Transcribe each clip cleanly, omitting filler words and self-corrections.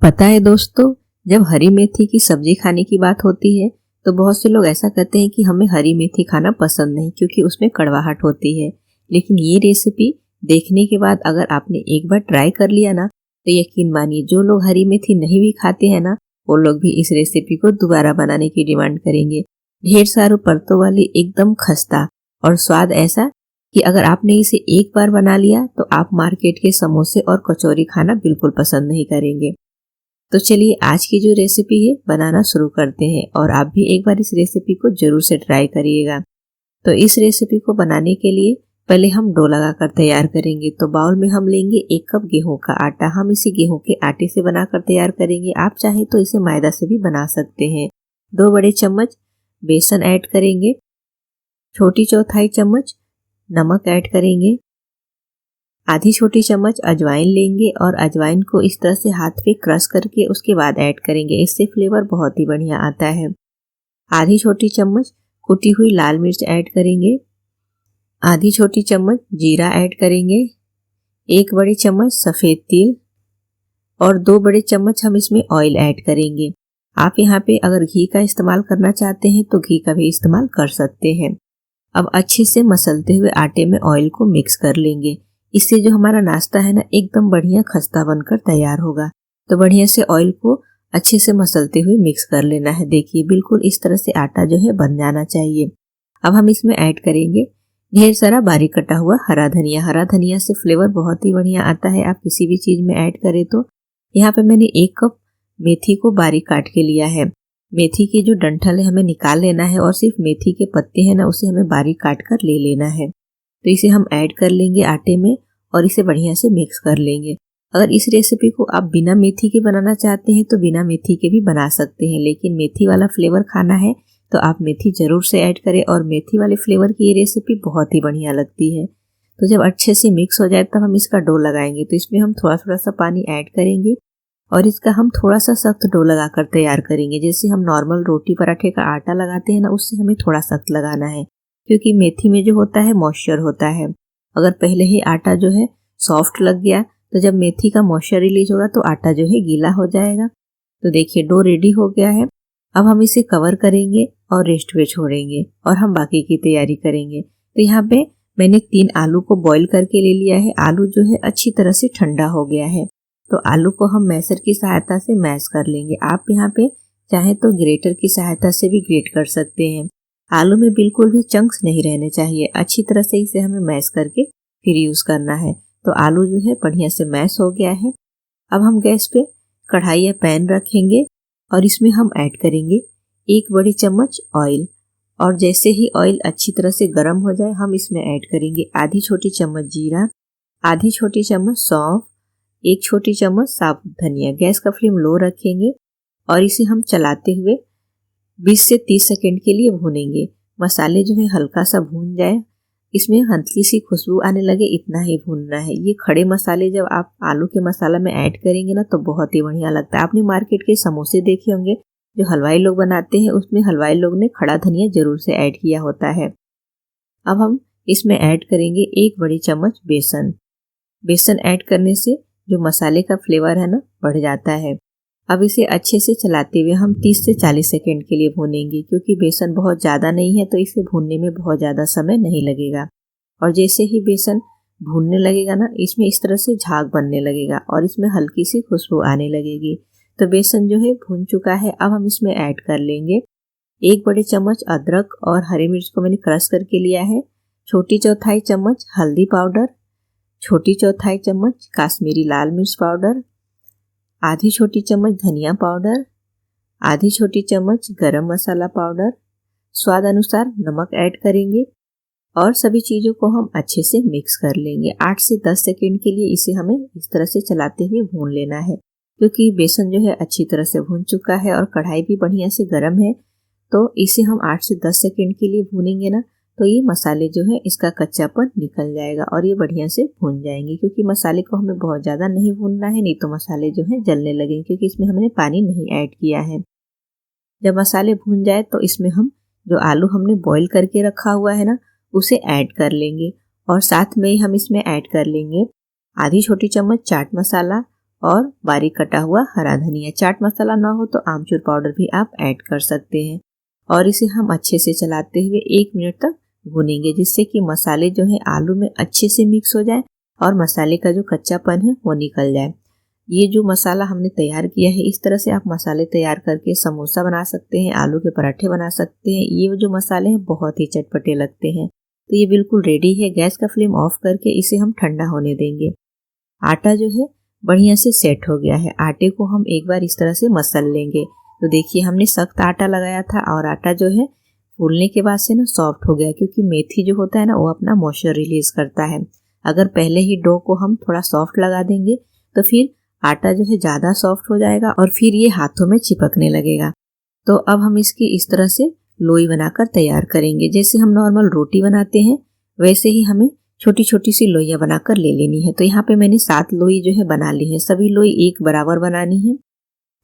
पता है दोस्तों, जब हरी मेथी की सब्जी खाने की बात होती है तो बहुत से लोग ऐसा कहते हैं कि हमें हरी मेथी खाना पसंद नहीं क्योंकि उसमें कड़वाहट होती है। लेकिन ये रेसिपी देखने के बाद अगर आपने एक बार ट्राई कर लिया ना तो यकीन मानिए जो लोग हरी मेथी नहीं भी खाते हैं ना वो लोग भी इस रेसिपी को दोबारा बनाने की डिमांड करेंगे। ढेर सारों परतों वाली एकदम खस्ता और स्वाद ऐसा कि अगर आपने इसे एक बार बना लिया तो आप मार्केट के समोसे और कचौरी खाना बिल्कुल पसंद नहीं करेंगे। तो चलिए आज की जो रेसिपी है बनाना शुरू करते हैं और आप भी एक बार इस रेसिपी को जरूर से ट्राई करिएगा। तो इस रेसिपी को बनाने के लिए पहले हम डो लगाकर तैयार करेंगे। तो बाउल में हम लेंगे 1 कप गेहूं का आटा। हम इसे गेहूं के आटे से बनाकर तैयार करेंगे। आप चाहे तो इसे मैदा से भी बना सकते हैं। 2 बड़े चम्मच बेसन ऐड करेंगे। छोटी चौथाई चम्मच नमक ऐड करेंगे। आधी छोटी चम्मच अजवाइन लेंगे और अजवाइन को इस तरह से हाथ पे क्रश करके उसके बाद ऐड करेंगे। इससे फ्लेवर बहुत ही बढ़िया आता है। आधी छोटी चम्मच कुटी हुई लाल मिर्च ऐड करेंगे। आधी छोटी चम्मच जीरा ऐड करेंगे। 1 बड़े चम्मच सफ़ेद तिल और 2 बड़े चम्मच हम इसमें ऑयल ऐड करेंगे। आप यहाँ पे अगर घी का इस्तेमाल करना चाहते हैं तो घी का भी इस्तेमाल कर सकते हैं। अब अच्छे से मसलते हुए आटे में ऑयल को मिक्स कर लेंगे। इससे जो हमारा नाश्ता है ना एकदम बढ़िया खस्ता बनकर तैयार होगा। तो बढ़िया से ऑयल को अच्छे से मसलते हुए मिक्स कर लेना है। देखिए बिल्कुल इस तरह से आटा जो है बन जाना चाहिए। अब हम इसमें ऐड करेंगे ढेर सारा बारीक कटा हुआ हरा धनिया। हरा धनिया से फ्लेवर बहुत ही बढ़िया आता है। आप किसी भी चीज में ऐड करें तो यहाँ पे मैंने 1 कप मेथी को बारीक काट के लिया है। मेथी की जो डंठल है हमें निकाल लेना है और सिर्फ मेथी के पत्ते हैं ना उसे हमें बारीक काट कर ले लेना है। तो इसे हम ऐड कर लेंगे आटे में और इसे बढ़िया से मिक्स कर लेंगे। अगर इस रेसिपी को आप बिना मेथी के बनाना चाहते हैं तो बिना मेथी के भी बना सकते हैं, लेकिन मेथी वाला फ्लेवर खाना है तो आप मेथी जरूर से ऐड करें और मेथी वाले फ्लेवर की ये रेसिपी बहुत ही बढ़िया लगती है। तो जब अच्छे से मिक्स हो जाए तब हम इसका डो लगाएंगे। तो इसमें हम थोड़ा थोड़ा सा पानी ऐड करेंगे और इसका हम थोड़ा सा सख्त डो लगाकर तैयार करेंगे। जैसे हम नॉर्मल रोटी पराठे का आटा लगाते हैं ना उससे हमें थोड़ा सख्त लगाना है क्योंकि मेथी में जो होता है मॉइस्चर होता है। अगर पहले ही आटा जो है सॉफ्ट लग गया तो जब मेथी का मॉइस्चर रिलीज होगा तो आटा जो है गीला हो जाएगा। तो देखिए डो रेडी हो गया है। अब हम इसे कवर करेंगे और रेस्ट पे छोड़ेंगे और हम बाकी की तैयारी करेंगे। तो यहाँ पे मैंने 3 आलू को बॉईल करके ले लिया है। आलू जो है अच्छी तरह से ठंडा हो गया है। तो आलू को हम मैशर की सहायता से मैश कर लेंगे। आप यहाँ पे चाहे तो ग्रेटर की सहायता से भी ग्रेट कर सकते हैं। आलू में बिल्कुल भी चंक्स नहीं रहने चाहिए। अच्छी तरह से इसे हमें मैश करके फिर यूज करना है। तो आलू जो है बढ़िया से मैश हो गया है। अब हम गैस पे कढ़ाई या पैन रखेंगे और इसमें हम ऐड करेंगे 1 बड़ी चम्मच ऑयल। और जैसे ही ऑयल अच्छी तरह से गर्म हो जाए हम इसमें ऐड करेंगे आधी छोटी चम्मच जीरा, आधी छोटी चम्मच सौंफ, 1 छोटी चम्मच साबुत धनिया। गैस का फ्लेम लो रखेंगे और इसे हम चलाते हुए 20 से 30 सेकंड के लिए भूनेंगे। मसाले जो है हल्का सा भून जाए, इसमें हल्की सी खुशबू आने लगे, इतना ही भूनना है। ये खड़े मसाले जब आप आलू के मसाला में ऐड करेंगे ना तो बहुत ही बढ़िया लगता है। आपने मार्केट के समोसे देखे होंगे जो हलवाई लोग बनाते हैं, उसमें हलवाई लोग ने खड़ा धनिया जरूर से ऐड किया होता है। अब हम इसमें ऐड करेंगे 1 बड़ी चम्मच बेसन। बेसन ऐड करने से जो मसाले का फ्लेवर है ना बढ़ जाता है। अब इसे अच्छे से चलाते हुए हम 30 से 40 सेकंड के लिए भूनेंगे क्योंकि बेसन बहुत ज़्यादा नहीं है तो इसे भूनने में बहुत ज़्यादा समय नहीं लगेगा। और जैसे ही बेसन भूनने लगेगा ना इसमें इस तरह से झाग बनने लगेगा और इसमें हल्की सी खुशबू आने लगेगी। तो बेसन जो है भून चुका है। अब हम इसमें ऐड कर लेंगे 1 बड़े चम्मच अदरक और हरी मिर्च को मैंने क्रश करके लिया है, छोटी चौथाई चम्मच हल्दी पाउडर, छोटी चौथाई चम्मच काश्मीरी लाल मिर्च पाउडर, आधी छोटी चम्मच धनिया पाउडर, आधी छोटी चम्मच गरम मसाला पाउडर, स्वाद अनुसार नमक ऐड करेंगे और सभी चीज़ों को हम अच्छे से मिक्स कर लेंगे। 8 से 10 सेकंड के लिए इसे हमें इस तरह से चलाते हुए भून लेना है क्योंकि बेसन जो है अच्छी तरह से भून चुका है और कढ़ाई भी बढ़िया से गर्म है। तो इसे हम 8 से 10 सेकंड के लिए भूनेंगे ना तो ये मसाले जो है इसका कच्चापन निकल जाएगा और ये बढ़िया से भून जाएंगे क्योंकि मसाले को हमें बहुत ज़्यादा नहीं भूनना है, नहीं तो मसाले जो है जलने लगेंगे क्योंकि इसमें हमने पानी नहीं ऐड किया है। जब मसाले भून जाए तो इसमें हम जो आलू हमने बॉईल करके रखा हुआ है ना उसे ऐड कर लेंगे और साथ में ही हम इसमें ऐड कर लेंगे आधी छोटी चम्मच चाट मसाला और बारीक कटा हुआ हरा धनिया। चाट मसाला ना हो तो आमचूर पाउडर भी आप ऐड कर सकते हैं। और इसे हम अच्छे से चलाते हुए 1 मिनट तक भूनेंगे, जिससे कि मसाले जो है आलू में अच्छे से मिक्स हो जाए और मसाले का जो कच्चापन है वो निकल जाए। ये जो मसाला हमने तैयार किया है, इस तरह से आप मसाले तैयार करके समोसा बना सकते हैं, आलू के पराठे बना सकते हैं। ये जो मसाले हैं बहुत ही चटपटे लगते हैं। तो ये बिल्कुल रेडी है। गैस का फ्लेम ऑफ करके इसे हम ठंडा होने देंगे। आटा जो है बढ़िया से सेट हो गया है। आटे को हम एक बार इस तरह से मसल लेंगे। तो देखिए हमने सख्त आटा लगाया था और आटा जो है फूलने के बाद से ना सॉफ्ट हो गया, क्योंकि मेथी जो होता है ना वो अपना मॉइस्चर रिलीज करता है। अगर पहले ही डो को हम थोड़ा सॉफ्ट लगा देंगे तो फिर आटा जो है ज़्यादा सॉफ्ट हो जाएगा और फिर ये हाथों में चिपकने लगेगा। तो अब हम इसकी इस तरह से लोई बनाकर तैयार करेंगे। जैसे हम नॉर्मल रोटी बनाते हैं वैसे ही हमें छोटी छोटी सी लोइयाँ बनाकर ले लेनी है। तो यहाँ पे मैंने 7 लोई जो है बना ली है। सभी लोई एक बराबर बनानी है।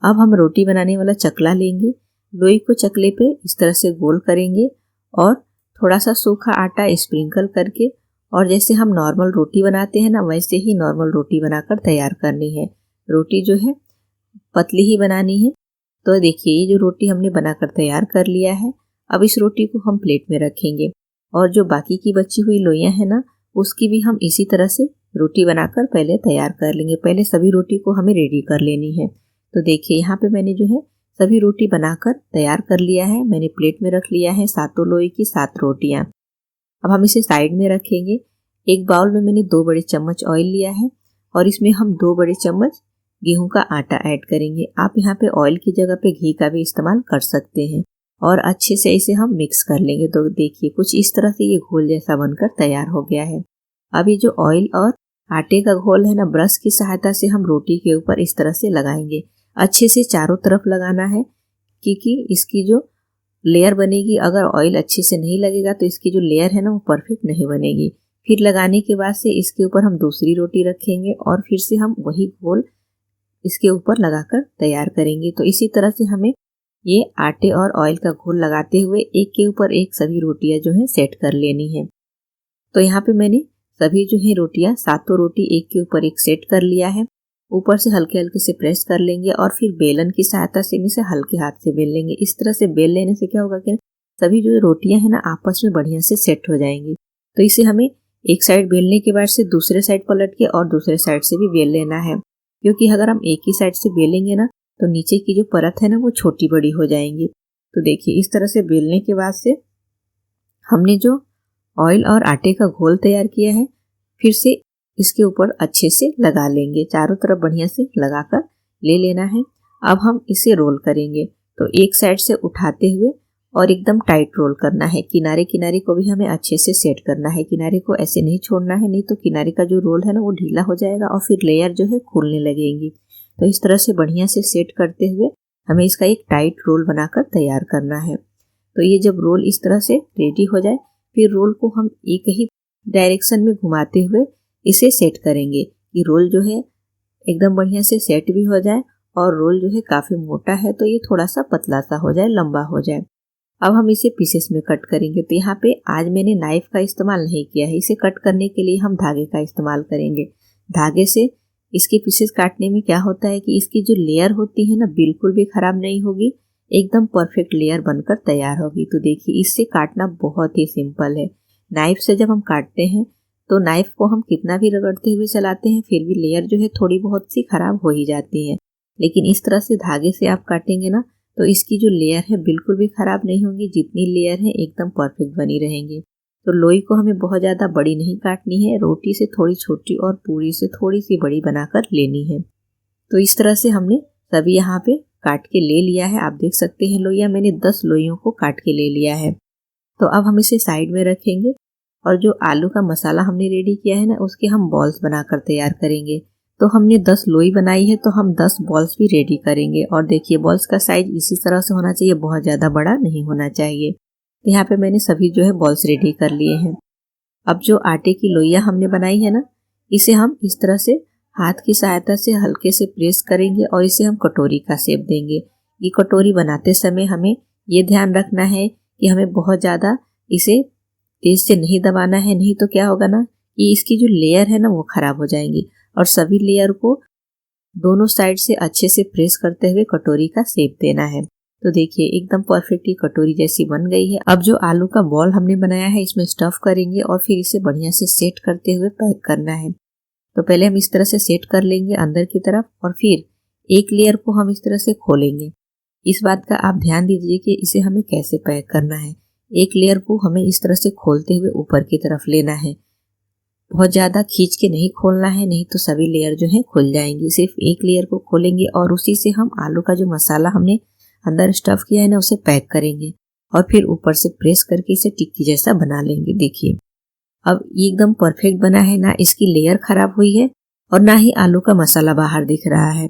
अब हम रोटी बनाने वाला चकला लेंगे। लोई को चकले पे इस तरह से गोल करेंगे और थोड़ा सा सूखा आटा स्प्रिंकल करके, और जैसे हम नॉर्मल रोटी बनाते हैं ना वैसे ही नॉर्मल रोटी बनाकर तैयार करनी है। रोटी जो है पतली ही बनानी है। तो देखिए ये जो रोटी हमने बनाकर तैयार कर लिया है। अब इस रोटी को हम प्लेट में रखेंगे और जो बाकी की बची हुई लोइयाँ हैं ना उसकी भी हम इसी तरह से रोटी बनाकर पहले तैयार कर लेंगे। पहले सभी रोटी को हमें रेडी कर लेनी है। तो देखिए यहाँ पे मैंने जो है सभी रोटी बनाकर तैयार कर लिया है। मैंने प्लेट में रख लिया है 7 लोई की 7 रोटियाँ। अब हम इसे साइड में रखेंगे। एक बाउल में मैंने 2 बड़े चम्मच ऑयल लिया है और इसमें हम 2 बड़े चम्मच गेहूं का आटा ऐड करेंगे। आप यहाँ पे ऑयल की जगह पे घी का भी इस्तेमाल कर सकते हैं और अच्छे से इसे हम मिक्स कर लेंगे। तो देखिए कुछ इस तरह से ये घोल जैसा बनकर तैयार हो गया है। अब ये जो ऑयल और आटे का घोल है ना, ब्रश की सहायता से हम रोटी के ऊपर इस तरह से लगाएंगे। अच्छे से चारों तरफ लगाना है, क्योंकि इसकी जो लेयर बनेगी, अगर ऑयल अच्छे से नहीं लगेगा तो इसकी जो लेयर है ना वो परफेक्ट नहीं बनेगी। फिर लगाने के बाद से इसके ऊपर हम दूसरी रोटी रखेंगे और फिर से हम वही घोल इसके ऊपर लगाकर तैयार करेंगे। तो इसी तरह से हमें ये आटे और ऑयल का घोल लगाते हुए एक के ऊपर एक सभी रोटियां जो है सेट कर लेनी है। तो यहाँ पे मैंने सभी जो है रोटियां 7 रोटी एक के ऊपर एक सेट कर लिया है। ऊपर से हल्के हल्के से प्रेस कर लेंगे और फिर बेलन की सहायता से इसे हल्के हाथ से बेल लेंगे। इस तरह से बेल लेने से क्या होगा कि सभी जो रोटियां हैं ना आपस में बढ़िया से सेट हो जाएंगी। तो इसे हमें एक साइड बेलने के बाद से दूसरे साइड पलट के और दूसरे साइड से भी बेल लेना है, क्योंकि अगर हम एक ही साइड से बेलेंगे ना तो नीचे की जो परत है ना वो छोटी बड़ी हो जाएंगी। तो देखिए इस तरह से बेलने के बाद से हमने जो ऑयल और आटे का घोल तैयार किया है फिर से इसके ऊपर अच्छे से लगा लेंगे। चारों तरफ बढ़िया से लगाकर ले लेना है। अब हम इसे रोल करेंगे। तो एक साइड से उठाते हुए और एकदम टाइट रोल करना है। किनारे किनारे को भी हमें अच्छे से सेट करना है। किनारे को ऐसे नहीं छोड़ना है, नहीं तो किनारे का जो रोल है ना वो ढीला हो जाएगा और फिर लेयर जो है खुलने लगेंगी। तो इस तरह से बढ़िया से सेट करते हुए हमें इसका एक टाइट रोल बनाकर तैयार करना है। तो ये जब रोल इस तरह से रेडी हो जाए फिर रोल को हम एक ही डायरेक्शन में घुमाते हुए इसे सेट करेंगे कि रोल जो है एकदम बढ़िया से सेट भी हो जाए और रोल जो है काफ़ी मोटा है तो ये थोड़ा सा पतला सा हो जाए, लंबा हो जाए। अब हम इसे पीसेस में कट करेंगे। तो यहाँ पे आज मैंने नाइफ का इस्तेमाल नहीं किया है। इसे कट करने के लिए हम धागे का इस्तेमाल करेंगे। धागे से इसके पीसेस काटने में क्या होता है कि इसकी जो लेयर होती है ना बिल्कुल भी खराब नहीं होगी, एकदम परफेक्ट लेयर बनकर तैयार होगी। तो देखिए इससे काटना बहुत ही सिंपल है। नाइफ से जब हम काटते हैं तो नाइफ को हम कितना भी रगड़ते हुए चलाते हैं फिर भी लेयर जो है थोड़ी बहुत सी खराब हो ही जाती है। लेकिन इस तरह से धागे से आप काटेंगे ना तो इसकी जो लेयर है बिल्कुल भी खराब नहीं होगी। जितनी लेयर है एकदम परफेक्ट बनी रहेंगी। तो लोई को हमें बहुत ज़्यादा बड़ी नहीं काटनी है, रोटी से थोड़ी छोटी और पूरी से थोड़ी सी बड़ी बनाकर लेनी है। तो इस तरह से हमने सभी यहाँ पे काट के ले लिया है। आप देख सकते हैं लोइयाँ मैंने 10 लोइयों को काट के ले लिया है। तो अब हम इसे साइड में रखेंगे और जो आलू का मसाला हमने रेडी किया है ना उसके हम बॉल्स बनाकर तैयार करेंगे। तो हमने 10 लोई बनाई है तो हम 10 बॉल्स भी रेडी करेंगे। और देखिए बॉल्स का साइज इसी तरह से होना चाहिए, बहुत ज़्यादा बड़ा नहीं होना चाहिए। तो यहाँ पे मैंने सभी जो है बॉल्स रेडी कर लिए हैं। अब जो आटे की लोइयाँ हमने बनाई है ना इसे हम इस तरह से हाथ की सहायता से हल्के से प्रेस करेंगे और इसे हम कटोरी का शेप देंगे। ये कटोरी बनाते समय हमें ये ध्यान रखना है कि हमें बहुत ज़्यादा इसे तेज से नहीं दबाना है, नहीं तो क्या होगा ना कि इसकी जो लेयर है ना वो खराब हो जाएंगी। और सभी लेयर को दोनों साइड से अच्छे से प्रेस करते हुए कटोरी का शेप देना है। तो देखिए एकदम परफेक्टली कटोरी जैसी बन गई है। अब जो आलू का बॉल हमने बनाया है इसमें स्टफ करेंगे और फिर इसे बढ़िया से सेट करते हुए पैक करना है। तो पहले हम इस तरह से सेट कर लेंगे अंदर की तरफ और फिर एक लेयर को हम इस तरह से खोलेंगे। इस बात का आप ध्यान दीजिए कि इसे हमें कैसे पैक करना है। एक लेयर को हमें इस तरह से खोलते हुए ऊपर की तरफ लेना है। बहुत ज़्यादा खींच के नहीं खोलना है, नहीं तो सभी लेयर जो है खुल जाएंगी। सिर्फ एक लेयर को खोलेंगे और उसी से हम आलू का जो मसाला हमने अंदर स्टफ किया है ना उसे पैक करेंगे और फिर ऊपर से प्रेस करके इसे टिक्की जैसा बना लेंगे। देखिए अब ये एकदम परफेक्ट बना है, ना इसकी लेयर खराब हुई है और ना ही आलू का मसाला बाहर दिख रहा है।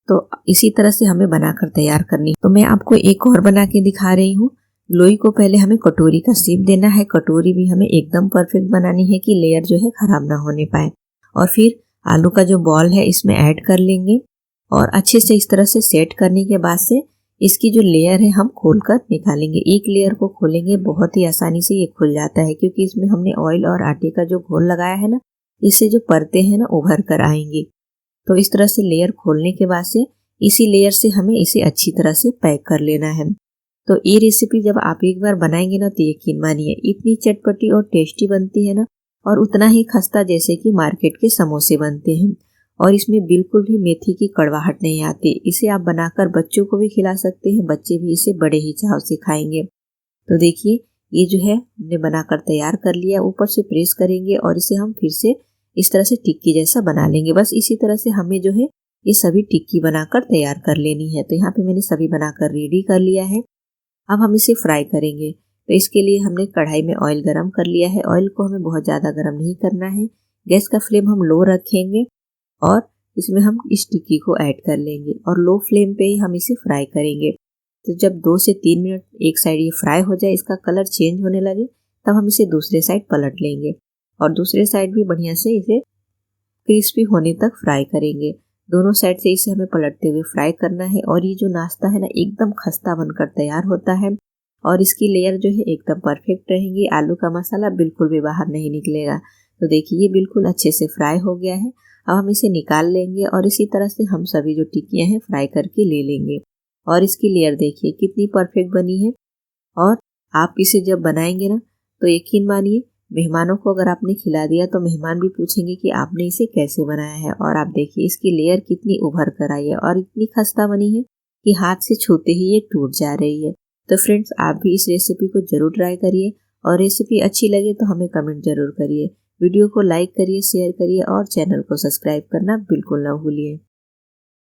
तो इसी तरह से हमें बनाकर तैयार करनी। तो मैं आपको एक और बना के दिखा रही हूँ। लोई को पहले हमें कटोरी का शेप देना है। कटोरी भी हमें एकदम परफेक्ट बनानी है कि लेयर जो है खराब ना होने पाए। और फिर आलू का जो बॉल है इसमें ऐड कर लेंगे और अच्छे से इस तरह से सेट करने के बाद से इसकी जो लेयर है हम खोल कर निकालेंगे। एक लेयर को खोलेंगे, बहुत ही आसानी से ये खुल जाता है क्योंकि इसमें हमने ऑयल और आटे का जो घोल लगाया है ना, इससे जो परतें हैं ना उभर कर आएंगी। तो इस तरह से लेयर खोलने के बाद से इसी लेयर से हमें इसे अच्छी तरह से पैक कर लेना है। तो ये रेसिपी जब आप एक बार बनाएंगे ना तो यकीन मानिए इतनी चटपटी और टेस्टी बनती है ना, और उतना ही खस्ता जैसे कि मार्केट के समोसे बनते हैं। और इसमें बिल्कुल भी मेथी की कड़वाहट नहीं आती। इसे आप बनाकर बच्चों को भी खिला सकते हैं, बच्चे भी इसे बड़े ही चाव से खाएंगे। तो देखिए ये जो है हमने बनाकर तैयार कर लिया। ऊपर से प्रेस करेंगे और इसे हम फिर से इस तरह से टिक्की जैसा बना लेंगे। बस इसी तरह से हमें जो है ये सभी टिक्की बनाकर तैयार कर लेनी है। तो यहाँ पे मैंने सभी बनाकर रेडी कर लिया है। अब हम इसे फ्राई करेंगे। तो इसके लिए हमने कढ़ाई में ऑयल गरम कर लिया है। ऑयल को हमें बहुत ज़्यादा गरम नहीं करना है। गैस का फ्लेम हम लो रखेंगे और इसमें हम इस टिक्की को ऐड कर लेंगे और लो फ्लेम पे ही हम इसे फ्राई करेंगे। तो जब 2 से 3 मिनट एक साइड ये फ्राई हो जाए, इसका कलर चेंज होने लगे, तब हम इसे दूसरे साइड पलट लेंगे और दूसरे साइड भी बढ़िया से इसे क्रिस्पी होने तक फ्राई करेंगे। दोनों साइड से इसे हमें पलटते हुए फ्राई करना है। और ये जो नाश्ता है ना एकदम खस्ता बनकर तैयार होता है और इसकी लेयर जो है एकदम परफेक्ट रहेंगी। आलू का मसाला बिल्कुल भी बाहर नहीं निकलेगा। तो देखिए ये बिल्कुल अच्छे से फ्राई हो गया है। अब हम इसे निकाल लेंगे और इसी तरह से हम सभी जो टिक्कियाँ हैं फ्राई करके ले लेंगे। और इसकी लेयर देखिए कितनी परफेक्ट बनी है। और आप इसे जब बनाएंगे ना तो यकीन मानिए मेहमानों को अगर आपने खिला दिया तो मेहमान भी पूछेंगे कि आपने इसे कैसे बनाया है। और आप देखिए इसकी लेयर कितनी उभर कर आई है और इतनी खस्ता बनी है कि हाथ से छूते ही ये टूट जा रही है। तो फ्रेंड्स आप भी इस रेसिपी को जरूर ट्राई करिए और रेसिपी अच्छी लगे तो हमें कमेंट जरूर करिए। वीडियो को लाइक करिए, शेयर करिए और चैनल को सब्सक्राइब करना बिल्कुल ना भूलिए।